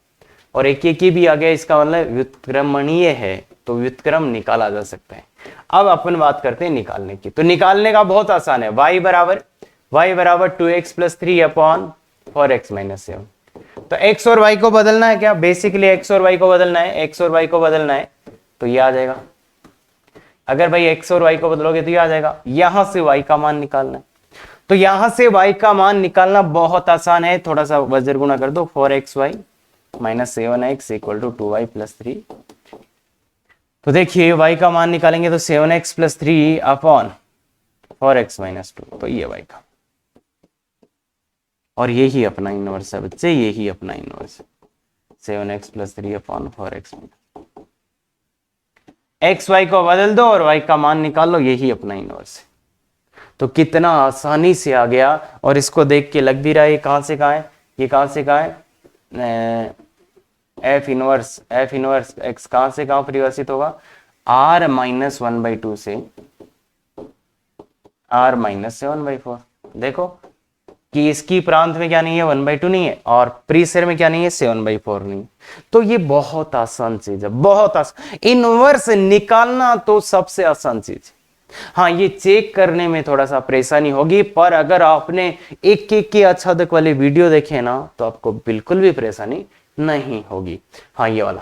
और एकेकी भी आ गया, इसका मतलब व्युत्क्रमणीय है, तो व्युत्क्रम निकाला जा सकता है। अब अपन बात करते हैं निकालने की, तो निकालने का बहुत आसान है, y बराबर 2x + 3 अपॉन 4x - 7। तो x और y को बदलना है क्या, बेसिकली x और y को बदलना है, x और y को बदलना है, तो ये आ जाएगा। अगर भाई x और y को बदलोगे तो ये आ जाएगा, यहां से y का मान निकालना है, तो यहां से y का मान निकालना बहुत आसान है, थोड़ा सा वज्र गुणा कर दो, 4xy - 7x = 2y + 3। तो देखिए y का मान निकालेंगे तो 7x + 3 अपॉन 4x - 2, तो ये y का, और यही अपना इनवर्स है बच्चे, यही अपना इनवर्स है, 7x + 3 upon 4x। x y को बदल दो और y का मान निकाल लो, यही अपना इनवर्स है। तो कितना आसानी से आ गया, और इसको देख के लग भी रहा है ये कहां से कहां है, ये कहां से कहां है, f इनवर्स x कहां से कहां परिवर्तित होगा, r - 1/2 से r - 7/4। देखो कि इसकी प्रांत में क्या नहीं है, 1/2 नहीं है, और परिसर में क्या नहीं है, 7/4 नहीं। तो ये बहुत आसान चीज है, बहुत आसान, इनवर्स निकालना तो सबसे आसान चीज है। हाँ, ये चेक करने में थोड़ा सा परेशानी होगी, पर अगर आपने एक एक के आच्छादक वाले वीडियो देखे ना तो आपको बिल्कुल भी परेशानी नहीं होगी। हाँ, ये वाला,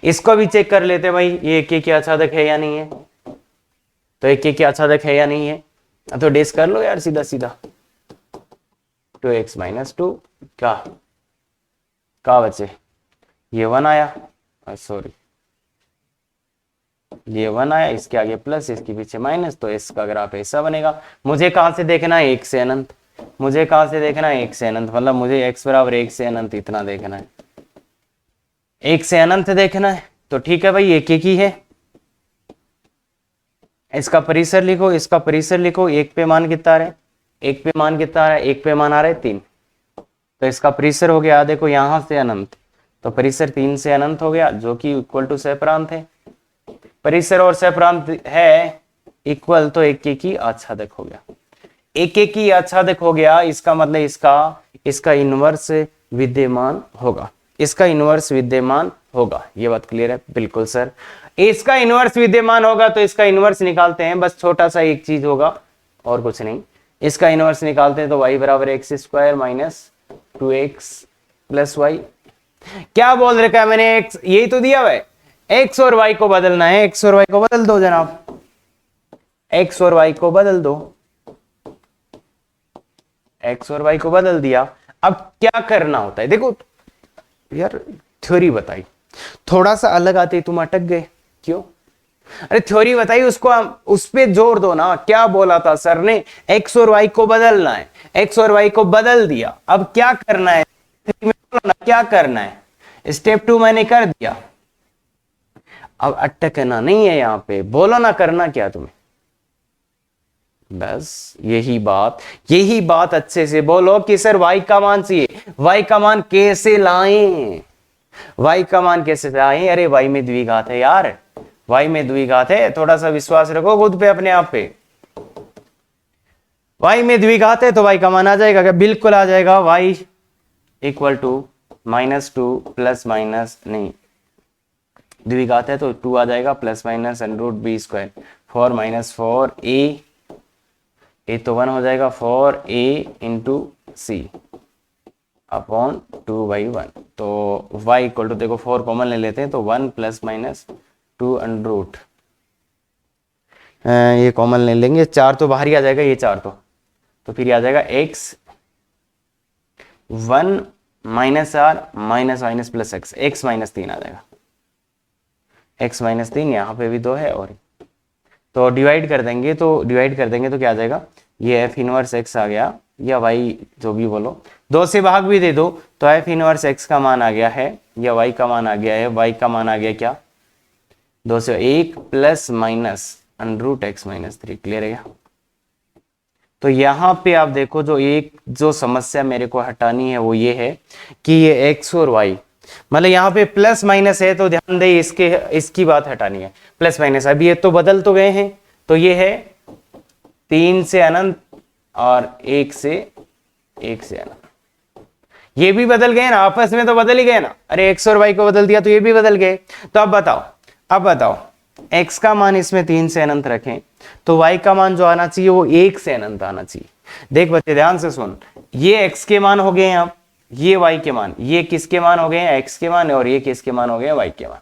इसको भी चेक कर लेते भाई, ये एक एक के आच्छादक है या नहीं है, तो एक एक के आच्छादक है या नहीं है, तो डेस कर लो यार सीधा सीधा, 2x - 2 का बचे, ये 1 आया, सॉरी ये 1 आया, इसके आगे प्लस, इसके पीछे माइनस, तो इसका ग्राफ ऐसा बनेगा। मुझे कहां से देखना है, 1 से अनंत, मुझे कहां से देखना है, 1 से अनंत, मतलब मुझे x बराबर 1 से अनंत इतना देखना है, 1 से अनंत देखना है। तो ठीक है भाई, एक एक ही है, इसका परिसर लिखो, इसका परिसर लिखो, एक पे मान कितना आ रहा है, एक पे मान कितना आ रहा है, एक पे मान आ रहा है 3, तो इसका परिसर हो गया, देखो यहां से अनंत, तो परिसर 3 से अनंत हो गया, जो कि इक्वल टू सहप्रांत है। परिसर और सहप्रांत है इक्वल, तो एक एक ही आच्छादक हो गया, एक एक ही आच्छादक हो गया, इसका मतलब इसका इनवर्स विद्यमान होगा, इसका इनवर्स विद्यमान होगा। ये बात क्लियर है, बिल्कुल सर, इसका इनवर्स विद्यमान होगा, तो इसका इनवर्स निकालते हैं, बस छोटा सा एक चीज होगा और कुछ नहीं, इसका इनवर्स निकालते हैं, तो y बराबर x² - 2x + y। क्या बोल रखा है मैंने, x यही तो दिया हुआ है, x और y को बदलना है, x और y को बदल दो जनाब, x और y को बदल दो, x और y को बदल दिया। अब क्या करना होता है, देखो यार थ्योरी बताई, थोड़ा सा अलग आते तुम अटक गए, क्यों, अरे थ्योरी बताई, उसको उस पे जोर दो ना, क्या बोला था सर ने, x और y को बदलना है, x और y को बदल दिया, अब क्या करना है, क्या करना है, स्टेप 2 मैंने कर दिया, अब अटकना नहीं है यहां पे, बोलो ना करना क्या तुम्हें, बस यही बात अच्छे से बोलो कि सर y का मान चाहिए, y का मान कैसे लाएं, y का मान कैसे लाएं, अरे y में द्विघात है यार, y में द्विघात है, थोड़ा सा विश्वास रखो खुद पे, अपने आप पे। y में द्विघात है तो y का मान आ जाएगा क्या? बिल्कुल आ जाएगा। y equal to -2 plus minus, नहीं द्विघात है तो 2 आ जाएगा, प्लस माइनस √b², 4 माइनस 4 ए तो 1 हो जाएगा, 4a इंटू सी अपॉन 2/1। तो y इक्वल टू, देखो 4 कॉमन ले लेते हैं तो 1 प्लस माइनस 2 ये कॉमन ले लेंगे, 4 तो बाहर ही आ जाएगा, ये 4 तो फिर आ जाएगा x 1 minus r minus minus plus x, x -3 आ जाएगा, x -3, यहाँ पे भी 2 है, और तो डिवाइड कर देंगे तो क्या आ जाएगा, ये f इनवर्स x आ गया, या y जो भी बोलो, 2 से भाग भी दे दो तो f इनवर्स x का मान आ गया है, या y का मान आ गया है, y का मान आ गया क्या, 2 से 1 प्लस माइनस √x -3। क्लियर है क्या? तो यहाँ पे आप देखो, जो समस्या मेरे को हटानी है वो ये है कि ये x और y, मतलब यहाँ पे प्लस माइनस है तो ध्यान दे, इसकी बात हटानी है, प्लस माइनस। अभी ये तो बदल तो गए हैं, तो ये है 3 से अनंत और 1 से अनंत, ये भी बदल गए ना, आपस में तो बदल ही गए ना। अरे x और y को बदल दिया तो ये भी बदल गए। तो अब बताओ x का मान इसमें 3 से अनंत रखें तो y का मान जो आना चाहिए वो 1 से अनंत आना चाहिए। देख बच्चे ध्यान से सुन, ये x के मान हो गए हैं, अब ये y के मान, ये किसके मान हो गए हैं, x के मान, और ये किसके मान हो गए हैं, y के मान।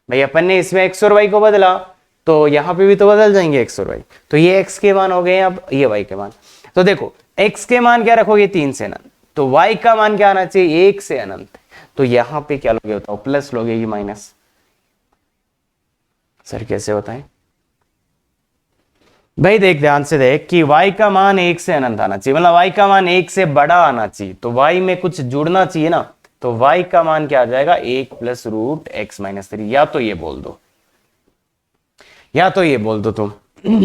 भाई अपन ने इसमें x और y को बदला तो यहाँ पे भी तो बदल जाएंगे x और y, तो ये x के मान हो गए हैं, अब ये y के मान। तो देखो x के मान क्या रखोगे, 3 से अनंत, तो y का मान क्या आना चाहिए, 1 से अनंत। तो यहाँ पे क्या लोगे बताओ, प्लस लोगे कि माइनस? सर कैसे होता है भाई? देख ध्यान से देख कि y का मान 1 से अनंत आना चाहिए, मतलब y का मान 1 से बड़ा आना चाहिए, तो y में कुछ जुड़ना चाहिए ना, तो y का मान क्या आ जाएगा, 1 प्लस √x -3। या तो ये बोल दो तुम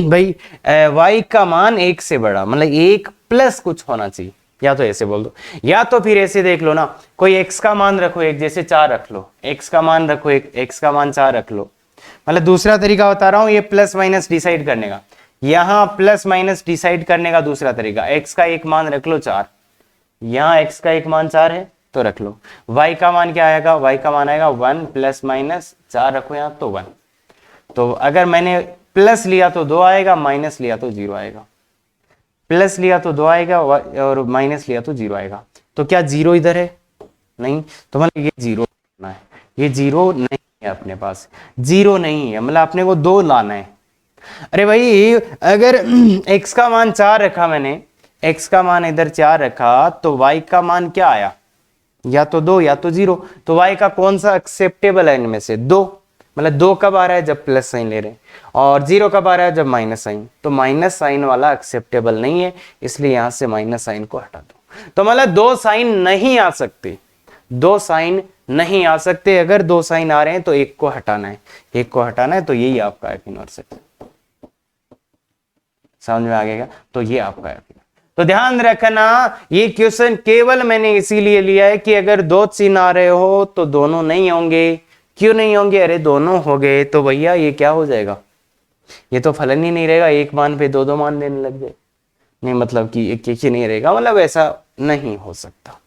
भाई y का मान 1 से बड़ा, मतलब 1 प्लस कुछ होना चाहिए, या तो ऐसे बोल दो, या तो फिर ऐसे देख लो ना, कोई x का मान रखो, एक जैसे 4 रख लो, x का मान रखो, एक x का मान 4 रख लो। मतलब दूसरा तरीका बता रहा हूं, ये प्लस माइनस डिसाइड करने का, यहां प्लस माइनस डिसाइड करने का दूसरा तरीका, x का एक मान रख लो 4, यहां x का एक मान 4 है तो रख लो, y का मान क्या आएगा, y का मान आएगा 1 प्लस माइनस 4 रखो यहां तो 1। तो अगर मैंने प्लस लिया तो 2 आएगा, माइनस लिया तो 0 आएगा, प्लस लिया तो 2 आएगा और माइनस लिया तो 0 आएगा। तो क्या 0 इधर है? नहीं, तो मतलब ये 0 लाना है, ये 0 नहीं है अपने पास, 0 नहीं है, मतलब अपने को 2 लाना है। अरे भाई अगर x का मान 4 रखा मैंने, x का मान इधर 4 रखा तो y का मान क्या आया, या तो 2 या तो 0। तो y का कौन सा एक्सेप्टेबल है इनमें से? 2। मतलब 2 कब आ रहा है, जब प्लस साइन ले रहे हैं, और 0 कब आ रहा है, जब माइनस साइन। तो माइनस साइन वाला एक्सेप्टेबल नहीं है, इसलिए यहां से माइनस साइन को हटा दो। तो मतलब 2 साइन नहीं आ सकते, 2 साइन नहीं आ सकते। अगर 2 साइन आ रहे हैं तो एक को हटाना है, एक को हटाना है, तो यही आपका एफ इनवर्स है। समझ में आ गया? तो ये आपका एफ। तो ध्यान रखना, ये क्वेश्चन केवल मैंने इसीलिए लिया है कि अगर 2 चिन्ह आ रहे हो तो दोनों नहीं होंगे। क्यों नहीं होंगे? अरे दोनों हो गए तो भैया ये क्या हो जाएगा, ये तो फलन ही नहीं रहेगा, एक मान पे 2 मान देने लग जाए। नहीं मतलब कि एक ही नहीं रहेगा, मतलब ऐसा नहीं हो सकता,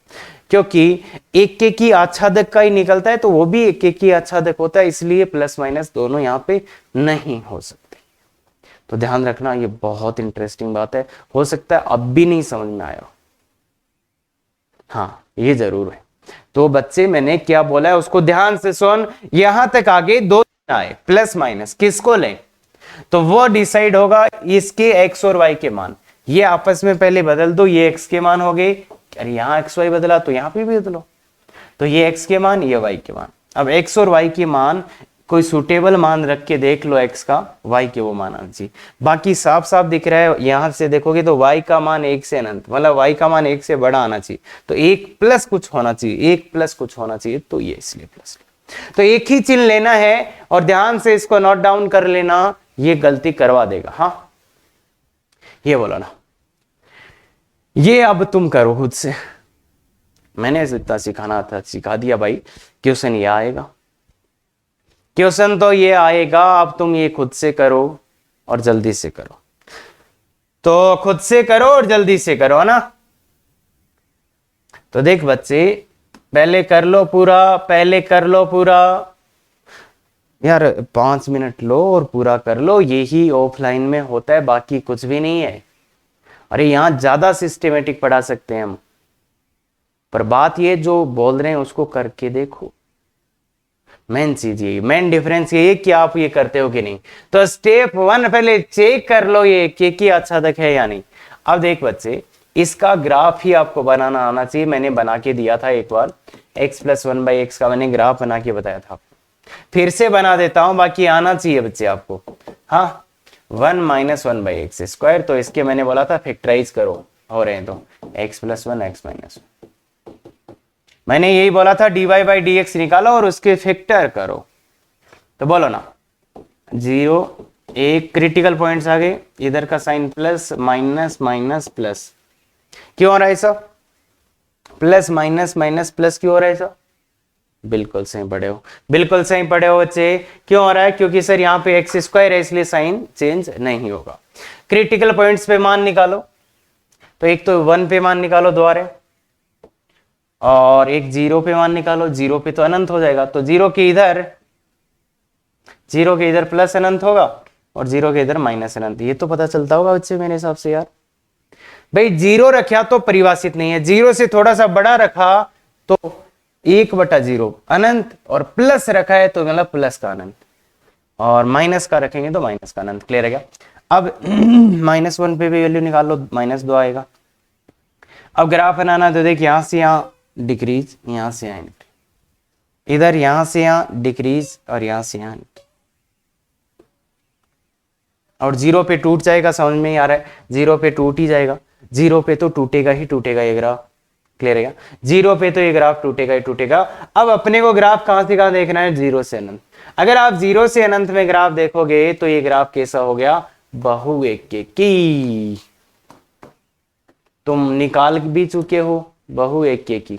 क्योंकि एक ही आच्छादक का ही निकलता है, तो वो भी एक ही आच्छादक होता है, इसलिए प्लस माइनस दोनों यहाँ पे नहीं हो सकते। तो ध्यान रखना, ये बहुत इंटरेस्टिंग बात है, हो सकता है अब भी नहीं समझ में आया। हाँ ये जरूर है। तो बच्चे मैंने क्या बोला है उसको ध्यान से सुन, यहां तक आगे 2 आए प्लस माइनस, किसको लें तो वो डिसाइड होगा इसके x और y के मान। ये आपस में पहले बदल दो, ये x के मान हो गए, अरे यहां x y बदला तो यहां पे भी बदलो, तो ये x के मान, ये y के मान। अब x और y के मान कोई सुटेबल मान रख के देख लो, x का y के वो मान आना चाहिए। बाकी साफ साफ दिख रहा है, यहां से देखोगे तो y का मान 1 से अनंत, मतलब y का मान 1 से बड़ा आना चाहिए, तो 1 प्लस कुछ होना चाहिए, 1 प्लस कुछ होना चाहिए, तो ये इसलिए प्लस। तो एक ही चिन्ह लेना है और ध्यान से इसको नोट डाउन कर लेना, ये गलती करवा देगा। हाँ ये बोलो ना, ये अब तुम करो खुद से, मैंने जितना सिखाना था सिखा दिया भाई, क्वेश्चन ये आएगा। क्वेश्चन तो ये आएगा, अब तुम ये खुद से करो और जल्दी से करो। तो खुद से करो और जल्दी से करो, है ना। तो देख बच्चे, पहले कर लो पूरा, पहले कर लो पूरा यार, 5 मिनट लो और पूरा कर लो। यही ऑफलाइन में होता है, बाकी कुछ भी नहीं है। अरे यहां ज्यादा सिस्टमेटिक पढ़ा सकते हैं हम, पर बात ये जो बोल रहे हैं उसको करके देखो। मेन चीज ये, मेन डिफरेंस ये कि आप ये करते हो कि नहीं। तो स्टेप 1 पहले चेक कर लो ये कि अच्छा तक है या नहीं। अब देख बच्चे, इसका ग्राफ ही आपको बनाना आना चाहिए। मैंने बना के दिया था एक बार, x + 1/x का मैंने ग्राफ बना के बताया था। फिर से बना देता हूं, बाकी आना चाहिए बच्चे आपको। हाँ, 1 - 1/x²। तो इसके मैंने बोला था फैक्टराइज करो, हो रहे हैं तो x + 1 x - 1। मैंने यही बोला था dy/dx निकालो और उसके फैक्टर करो। तो बोलो ना, 0 एक क्रिटिकल पॉइंट्स आ गए, इधर का sign plus minus minus plus. क्यों हो रहा है ऐसा? प्लस माइनस माइनस प्लस क्यों हो रहा है ऐसा? बिल्कुल सही पढ़े हो, बिल्कुल सही पढ़े हो बच्चे। क्यों हो रहा है? क्योंकि सर यहाँ पे x² है, इसलिए साइन चेंज नहीं होगा। क्रिटिकल पॉइंट्स पे मान निकालो, तो एक तो 1 पे मान निकालो द्वारे, और एक 0 पे मान निकालो। 0 पे तो अनंत हो जाएगा, तो 0 के इधर प्लस अनंत होगा और 0 के इधर माइनस अनंत। ये तो पता चलता होगा बच्चे मेरे हिसाब से यार। भाई 0 रखा तो परिभाषित नहीं है, 0 से थोड़ा सा बड़ा रखा तो 1/0 अनंत, और प्लस रखा है तो मतलब प्लस का अनंत, और माइनस का रखेंगे तो माइनस का अनंत। क्लियर है क्या? अब -1 पे भी वैल्यू निकाल लो, -2 आएगा। अब ग्राफ बनाना, तो देख यहां से यहां डिक्रीज, यहां से यहां इधर, यहां से यहां डिक्रीज, और यहां से यहां, और 0 पे टूट जाएगा। समझ में ही आ रहा है, 0 पे टूट ही जाएगा। 0 पे तो टूटेगा ही टूटेगा ये ग्राफ। क्लियर है क्या? 0 पे तो ये ग्राफ टूटेगा ही टूटेगा। अब अपने को ग्राफ कहां से कहां देखना है? 0 से अनंत। अगर आप 0 से अनंत में ग्राफ देखोगे तो ये ग्राफ कैसा हो गया? बहुएकेकी। तुम निकाल भी चुके हो, बहुएकेकी,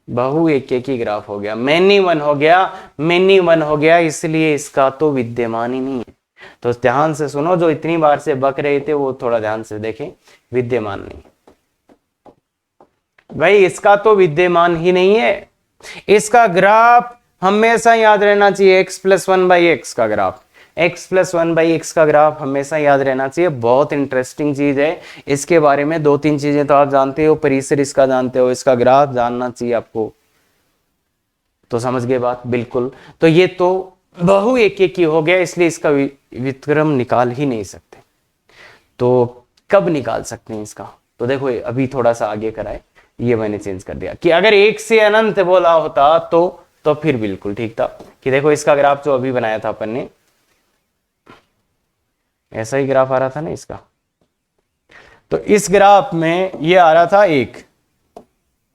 बहुएकेकी ग्राफ हो गया, मैनी वन हो गया, मैनी वन हो गया, इसलिए इसका तो विद्यमान ही नहीं है। तो ध्यान से सुनो, जो इतनी बार से बक रहे थे वो थोड़ा ध्यान से देखें, विद्यमान नहीं भाई, इसका तो विद्यमान ही नहीं है। इसका ग्राफ हमेशा याद रहना चाहिए, x + 1/x का ग्राफ, x + 1/x का ग्राफ हमेशा याद रहना चाहिए। बहुत इंटरेस्टिंग चीज है, इसके बारे में 2-3 चीजें तो आप जानते हो, परिसर इसका जानते हो, इसका ग्राफ जानना चाहिए आपको। तो समझ गए बात? बिल्कुल। तो ये तो बहुएकेकी हो गया, इसलिए इसका व्युत्क्रम निकाल ही नहीं सकते। तो कब निकाल सकते हैं इसका? तो देखो अभी थोड़ा सा आगे कराए, ये मैंने चेंज कर दिया कि अगर 1 से अनंत बोला होता तो फिर बिल्कुल ठीक था कि देखो इसका ग्राफ जो अभी बनाया था अपन ने, ऐसा ही ग्राफ आ रहा था ना इसका। तो इस ग्राफ में ये आ रहा था 1,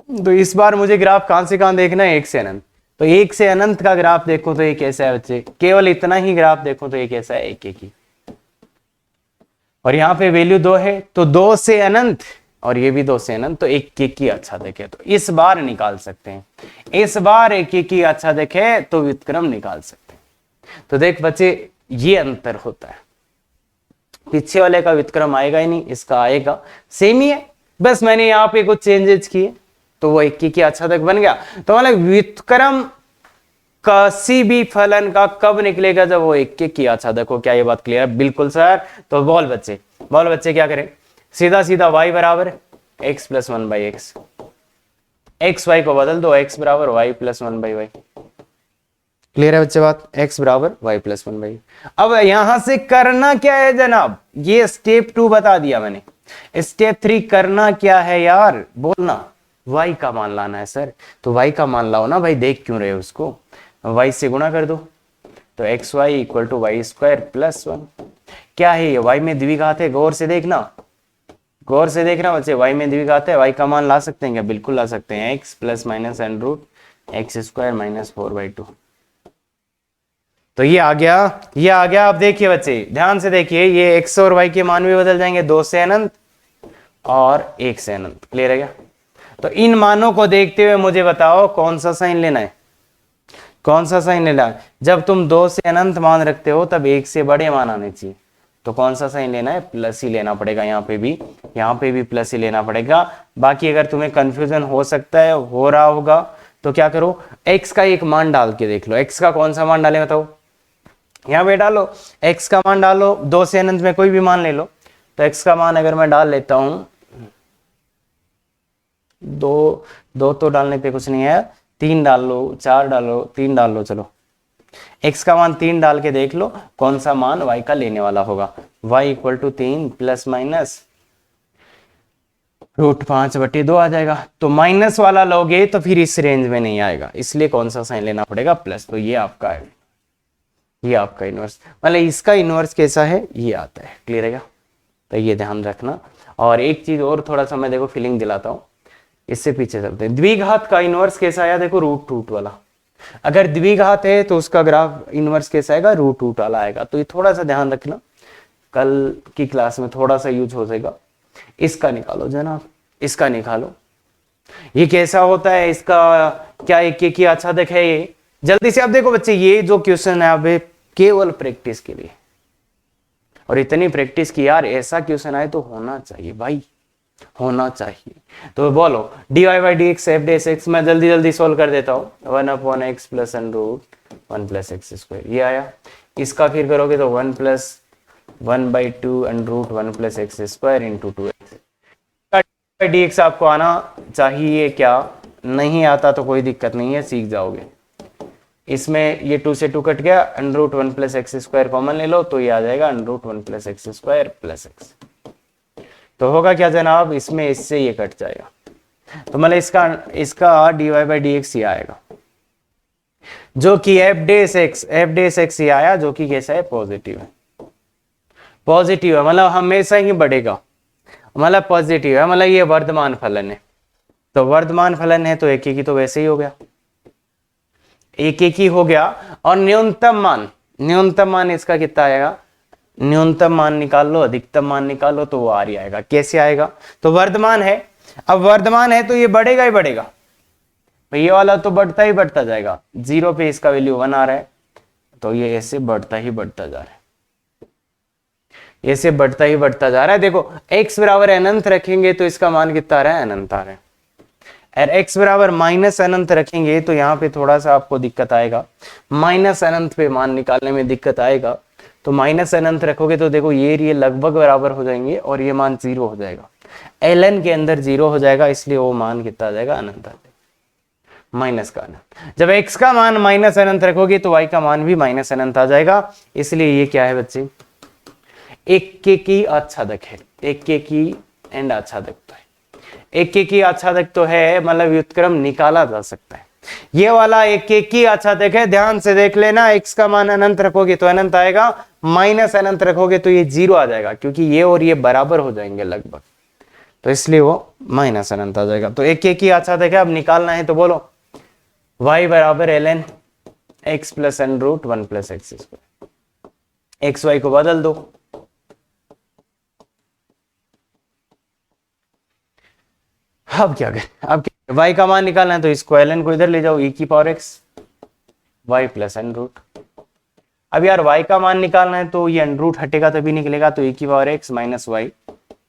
तो इस बार मुझे ग्राफ कहां से कहां देखना है? 1 से अनंत। तो 1 से अनंत का ग्राफ देखो तो ये कैसा है बच्चे? केवल इतना ही ग्राफ देखो तो ये कैसा है? 1 और यहाँ पे वैल्यू 2 है, तो 2 से अनंत, और ये भी 2 से अनंत, तो 1 अच्छा देखे तो इस बार निकाल सकते हैं। इस बार 1 अच्छा देखे तो व्युत्क्रम निकाल सकते हैं। तो देख बच्चे, ये अंतर होता है, पीछे वाले का व्युत्क्रम आएगा ही नहीं, इसका आएगा, सेम ही है, बस मैंने यहाँ पे कुछ चेंजेस किए तो वो 1 अच्छा तक बन गया। तो मतलब व्युत्क्रम किसी भी फलन का कब निकलेगा? जब वो 1 अच्छा। देखो क्या ये बात क्लियर है? बिल्कुल सर। तो बोल बच्चे क्या करें? सीधा सीधा y बराबर x + 1/x, x y को बदल दो, x बराबर y + 1/y। क्लियर है बच्चे बात? x बराबर y + 1/y। अब यहां से करना क्या है जनाब? ये स्टेप 2 बता दिया मैंने। स्टेप 3 करना क्या है यार? बोलना, y का मान लाना है सर। तो y का मान लाओ ना भाई, देख क्यों रहे हो उसको? y से गुणा कर दो, तो xy = y² + 1। क्या है ये? y में द्विघात है, गौर से देखना बच्चे, y में द्विघात है, y का मान ला सकते हैं क्या? बिल्कुल ला सकते हैं, x ± (x² - 4/2)। तो ये आ गया। अब देखिए बच्चे, ध्यान से देखिए, ये x और y के मान भी बदल जाएंगे, 2 से अनंत और 1 से अनंत। क्लियर है क्या? तो इन मानों को देखते हुए मुझे बताओ कौन सा साइन लेना है? कौन सा साइन लेना है? जब तुम 2 से अनंत मान रखते हो तब 1 से बड़े मान आने चाहिए, तो कौन सा साइन लेना है? प्लस ही लेना पड़ेगा। यहाँ पे भी प्लस ही लेना पड़ेगा। बाकी अगर तुम्हें कंफ्यूजन हो सकता है, हो रहा होगा, तो क्या करो, x का एक मान डाल के देख लो। x का कौन सा मान डाले बताओ? यहाँ पे डालो, x का मान डालो, 2 से अनंत में कोई भी मान ले लो। तो x का मान अगर मैं डाल लेता हूं, दो तो डालने पे कुछ नहीं है, 3 डाल लो, 4 डालो, 3 डाल लो, चलो x का मान 3 डाल के देख लो कौन सा मान y का लेने वाला होगा। y equal to 3 plus minus √5/2 आ जाएगा। तो माइनस वाला लोगे तो फिर इस रेंज में नहीं आएगा, इसलिए कौन सा साइन लेना पड़ेगा? प्लस। तो ये आपका है, ये आपका इनवर्स, मतलब इसका इनवर्स कैसा है ये आता है। क्लियर है क्या? तो ये ध्यान रखना। और एक चीज और थोड़ा सा मैं देखो फीलिंग दिलाता हूँ, इससे पीछे चलते हैं। द्विघात का इनवर्स कैसा आया? देखो रूट वाला। अगर द्विघात है तो उसका ग्राफ इनवर्स कैसा आएगा? रूट वाला आएगा। तो ये थोड़ा सा ध्यान रखना, कल की क्लास में थोड़ा सा यूज हो जाएगा। इसका निकालो जनाब, इसका निकालो, ये कैसा होता है, इसका क्या एक ही अच्छा है ये। जल्दी से आप देखो बच्चे, ये जो क्वेश्चन है अब केवल प्रैक्टिस के लिए, और इतनी प्रैक्टिस की यार, ऐसा क्वेश्चन आए तो होना चाहिए भाई, होना चाहिए। तो बोलो dy/dx f(x) मैं जल्दी सोल्व कर देता हूँ। 1/x प्लस √1 प्लस x², ये आया। इसका फिर करोगे तो 1 + 1/2 √1 plus x² into 2x। dx आपको आना चाहिए, क्या नहीं आता तो कोई दिक्कत नहीं है, सीख जाओगे। इसमें ये 2 से 2 कट गया, √1 प्लस x² कॉमन ले लो, तो ये आ जाएगा √1 प्लस x² प्लस x। तो होगा क्या जनाब, इसमें इससे ये कट जाएगा, तो मतलब इसका dy/dx ही आएगा, जो कि f(x) ये आया, जो कि कैसा है? पॉजिटिव है। पॉजिटिव है मतलब हमेशा ही बढ़ेगा, मतलब पॉजिटिव है, मतलब ये वर्धमान फलन है। तो वर्धमान फलन है तो एक ही तो वैसे ही हो गया, एक ही हो गया। और न्यूनतम मान इसका कितना आएगा? न्यूनतम मान निकाल लो, अधिकतम मान निकालो, तो वो आ रही आएगा। कैसे आएगा? तो वर्धमान है, अब वर्धमान है तो ये बढ़ेगा ही बढ़ेगा, ये वाला तो बढ़ता ही बढ़ता जाएगा। 0 पे इसका वैल्यू 1 आ रहा है, तो ये ऐसे बढ़ता ही बढ़ता जा रहा है, ऐसे बढ़ता ही बढ़ता जा रहा है। देखो x बराबर अनंत रखेंगे तो इसका मान कितना आ रहा है? अनंत आ रहा है। और x बराबर माइनस अनंत रखेंगे तो यहाँ पे थोड़ा सा आपको दिक्कत आएगा, माइनस अनंत पे मान निकालने में दिक्कत आएगा। तो माइनस अनंत रखोगे तो देखो ये लगभग बराबर हो जाएंगे और ये मान 0 हो जाएगा, ln के अंदर 0 हो जाएगा, इसलिए वो मान कितना आ जाएगा? अनंत आ जाएगा, माइनस का अनंत। जब x का मान माइनस अनंत रखोगे तो y का मान भी माइनस अनंत आ जाएगा। इसलिए ये क्या है बच्चे? एक की आच्छादक है, एक की एंड आच्छादक तो है, एक की आच्छादक तो है, मतलब व्युत्क्रम निकाला जा सकता है। ये वाला एक की आच्छादक है, ध्यान से देख लेना। x का मान अनंत रखोगे तो अनंत आएगा, माइनस अनंत रखोगे तो ये 0 आ जाएगा, क्योंकि ये और ये बराबर हो जाएंगे लगभग, तो इसलिए वो माइनस अनंत आ जाएगा। तो एक की आच्छादक है, अब निकालना है तो बोलो y बराबर ln x plus √1 plus x²। X y को बदल दो, अब क्या करें? अब y का मान निकालना है तो इसको ln को इधर ले जाओ, e की पावर x y प्लस √। अब यार y का मान निकालना है तो ये √ हटेगा तभी निकलेगा, तो e की power x minus y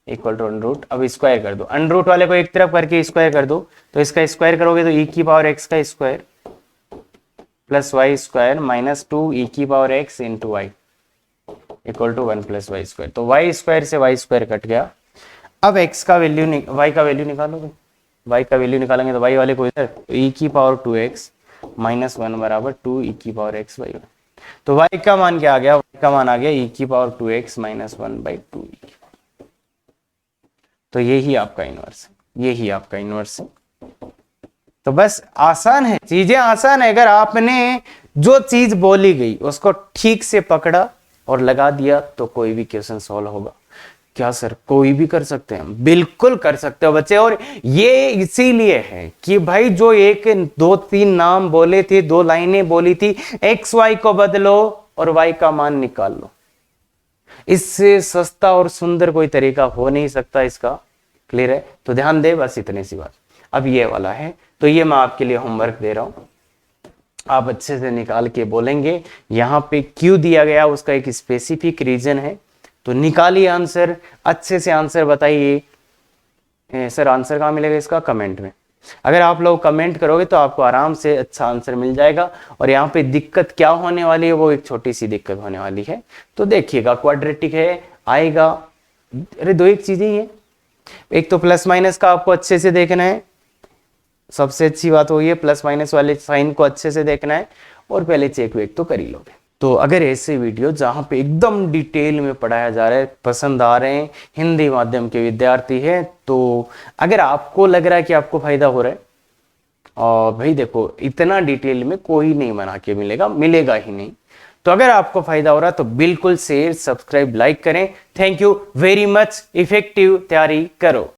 equal to √ अब स्क्वायर कर दो, √ वाले को एक तरफ करके स्क्वायर कर दो, तो इसका स्क्वायर करोगे तो e की पावर x का square plus y square minus 2 e की power x into y equal to 1 plus y square. तो वाई स्क्वायर से वाई स्क्वायर कट गया। अब x का वैल्यू y का वैल्यू निकालोगे, y का वैल्यू निकालेंगे तो y वाले को इधर, तो e की पावर 2x माइनस 1 बराबर 2 e की पावर x बाई 1। तो y का मान क्या आ गया? y का मान आ गया e की पावर 2x माइनस 1/2 e। तो यही आपका इनवर्स है, यही आपका इनवर्स है। तो बस आसान है, चीजें आसान है। अगर आपने जो चीज बोली गई उसको ठीक से पकड़ा और लगा दिया तो कोई भी क्वेश्चन सॉल्व होगा। क्या सर कोई भी कर सकते हैं? बिल्कुल कर सकते हो बच्चे। और ये इसीलिए है कि भाई जो 1 2 3 नाम बोले थे, 2 लाइनें बोली थी, एक्स वाई को बदलो और वाई का मान निकाल लो। इससे सस्ता और सुंदर कोई तरीका हो नहीं सकता इसका। क्लियर है? तो ध्यान दे, बस इतनी सी बात। अब ये वाला है, तो ये मैं आपके लिए होमवर्क दे रहा हूं। आप अच्छे से निकाल के बोलेंगे। यहाँ पे क्यों दिया गया उसका एक स्पेसिफिक रीजन है। तो निकालिए आंसर, अच्छे से आंसर बताइए। सर आंसर कहाँ मिलेगा इसका? कमेंट में। अगर आप लोग कमेंट करोगे तो आपको आराम से अच्छा आंसर मिल जाएगा। और यहाँ पे दिक्कत क्या होने वाली है, वो एक छोटी सी दिक्कत होने वाली है। तो देखिएगा क्वाड्रेटिक है, आएगा। अरे दो एक चीजें ही है, एक तो प्लस माइनस का आपको अच्छे से देखना है, सबसे अच्छी बात वही है, प्लस माइनस वाले साइन को अच्छे से देखना है। और पहले चेक वेक तो कर ही लोगे। तो अगर ऐसे वीडियो जहाँ पे एकदम डिटेल में पढ़ाया जा रहा है पसंद आ रहे हैं, हिंदी माध्यम के विद्यार्थी हैं, तो अगर आपको लग रहा है कि आपको फायदा हो रहा है, और भाई देखो इतना डिटेल में कोई नहीं बना के मिलेगा, मिलेगा ही नहीं। तो अगर आपको फायदा हो रहा है तो बिल्कुल शेयर, सब्सक्राइब, लाइक करें। Thank you very much. Effective तैयारी करो।